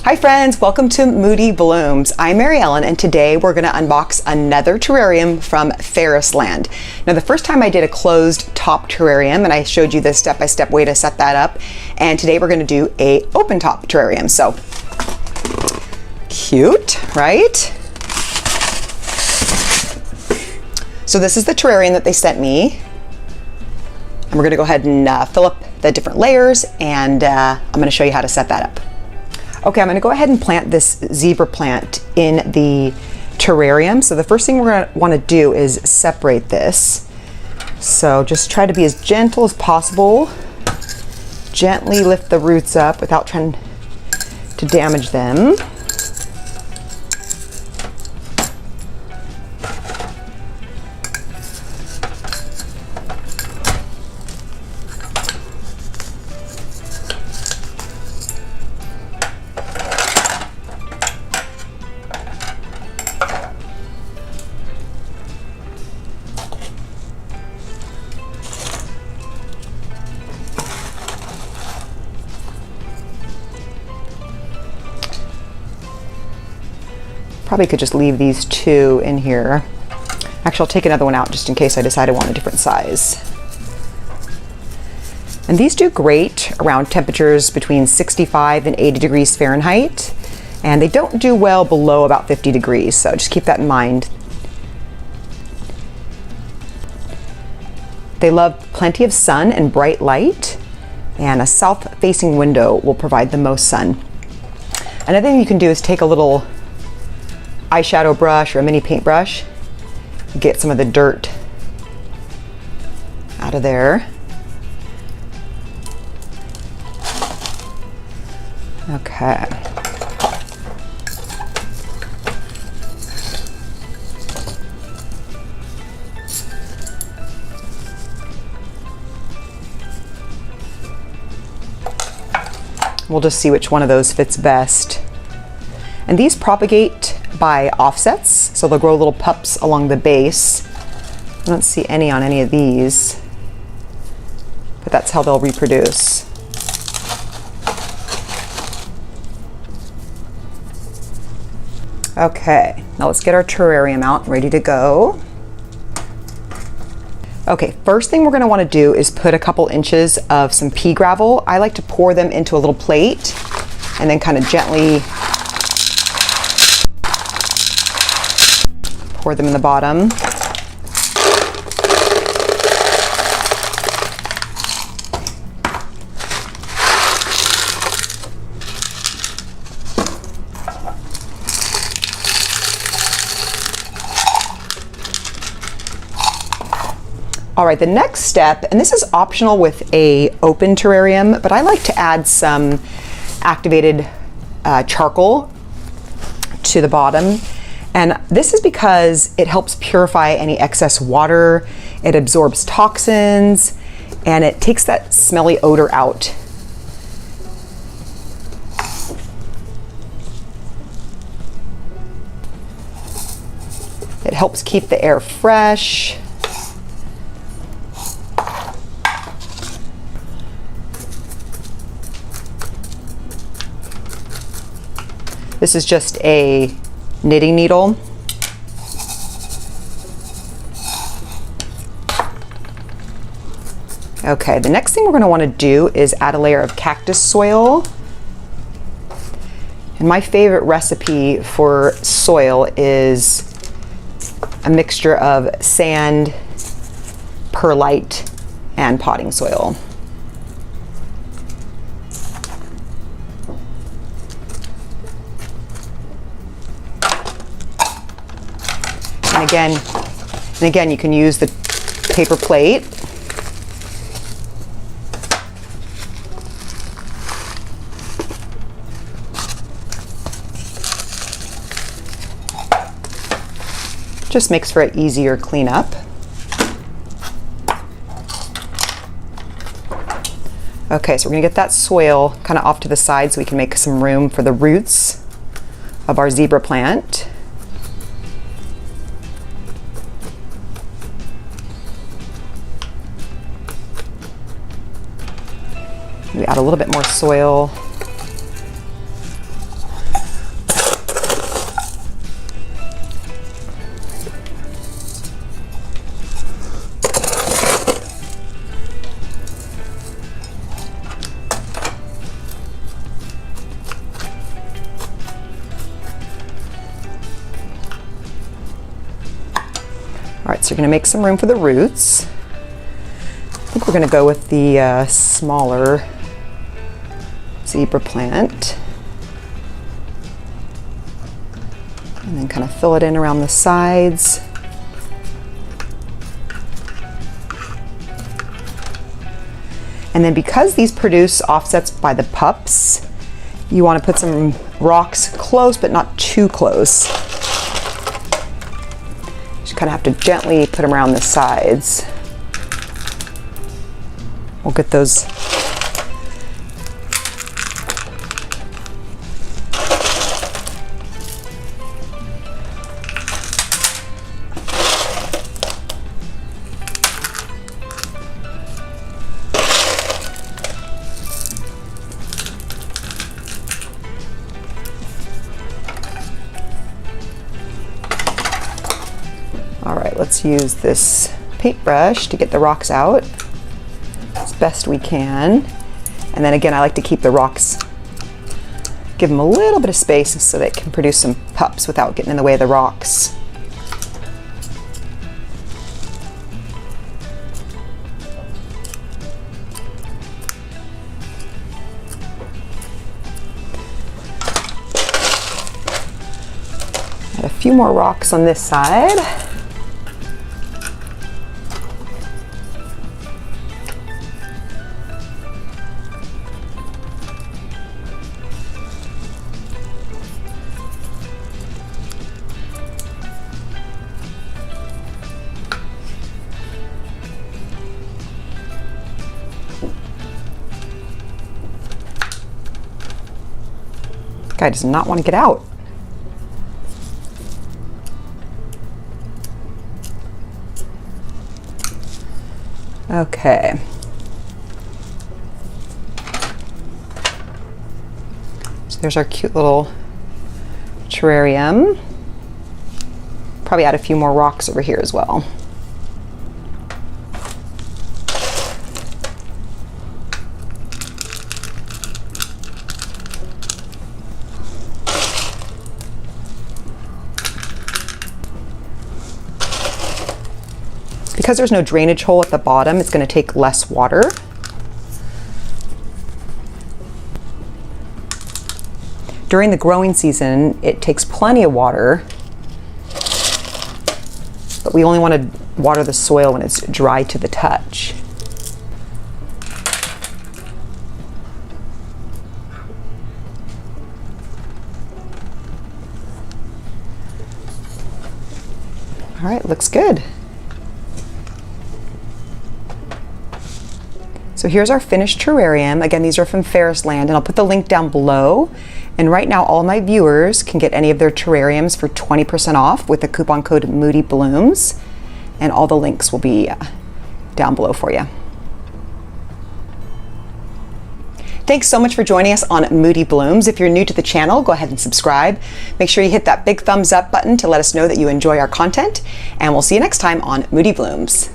Hi friends, welcome to Moody Blooms. I'm Mary Ellen and today we're going to unbox another terrarium from Ferrisland. Now the first time I did a closed top terrarium and I showed you the step-by-step way to set that up, and today we're going to do a open top terrarium. So cute, right? So this is the terrarium that they sent me. And we're going to go ahead and fill up the different layers, and I'm going to show you how to set that up. Okay, I'm going to go ahead and plant this zebra plant in the terrarium. So the first thing we're going to want to do is separate this. So just try to be as gentle as possible. Gently lift the roots up without trying to damage them. Probably could just leave these two in here. Actually, I'll take another one out just in case I decide I want a different size. And these do great around temperatures between 65 and 80 degrees Fahrenheit. And they don't do well below about 50 degrees, so just keep that in mind. They love plenty of sun and bright light, and a south-facing window will provide the most sun. Another thing you can do is take a little eyeshadow brush or a mini paintbrush, get some of the dirt out of there. Okay. We'll just see which one of those fits best. And these propagate by offsets, so they'll grow little pups along the base. I don't see any on any of these, but that's how they'll reproduce. Okay, now let's get our terrarium out, ready to go. Okay, first thing we're going to want to do is put a couple inches of some pea gravel. I like to pour them into a little plate and then kind of gently pour them in the bottom. All right, the next step, and this is optional with a open terrarium, but I like to add some activated charcoal to the bottom. And this is because it helps purify any excess water, it absorbs toxins, and it takes that smelly odor out. It helps keep the air fresh. This is just a knitting needle. Okay, the next thing we're going to want to do is add a layer of cactus soil. And my favorite recipe for soil is a mixture of sand, perlite, and potting soil. And again, you can use the paper plate. Just makes for an easier cleanup. Okay, so we're gonna get that soil kind of off to the side so we can make some room for the roots of our zebra plant. We add a little bit more soil. So you're going to make some room for the roots. I think we're going to go with the smaller zebra plant. And then kind of fill it in around the sides. And then because these produce offsets by the pups, you want to put some rocks close, but not too close. Just kind of have to gently put them around the sides. We'll get those let's use this paintbrush to get the rocks out as best we can. And then again, I like to keep the rocks, give them a little bit of space so they can produce some pups without getting in the way of the rocks. Add a few more rocks on this side. Guy does not want to get out. Okay. So there's our cute little terrarium. Probably add a few more rocks over here as well. Because there's no drainage hole at the bottom, it's going to take less water. During the growing season, it takes plenty of water, but we only want to water the soil when it's dry to the touch. All right, looks good. So here's our finished terrarium. Again, these are from Ferrisland, and I'll put the link down below. And right now, all my viewers can get any of their terrariums for 20% off with the coupon code Moody Blooms. And all the links will be down below for you. Thanks so much for joining us on Moody Blooms. If you're new to the channel, go ahead and subscribe. Make sure you hit that big thumbs up button to let us know that you enjoy our content. And we'll see you next time on Moody Blooms.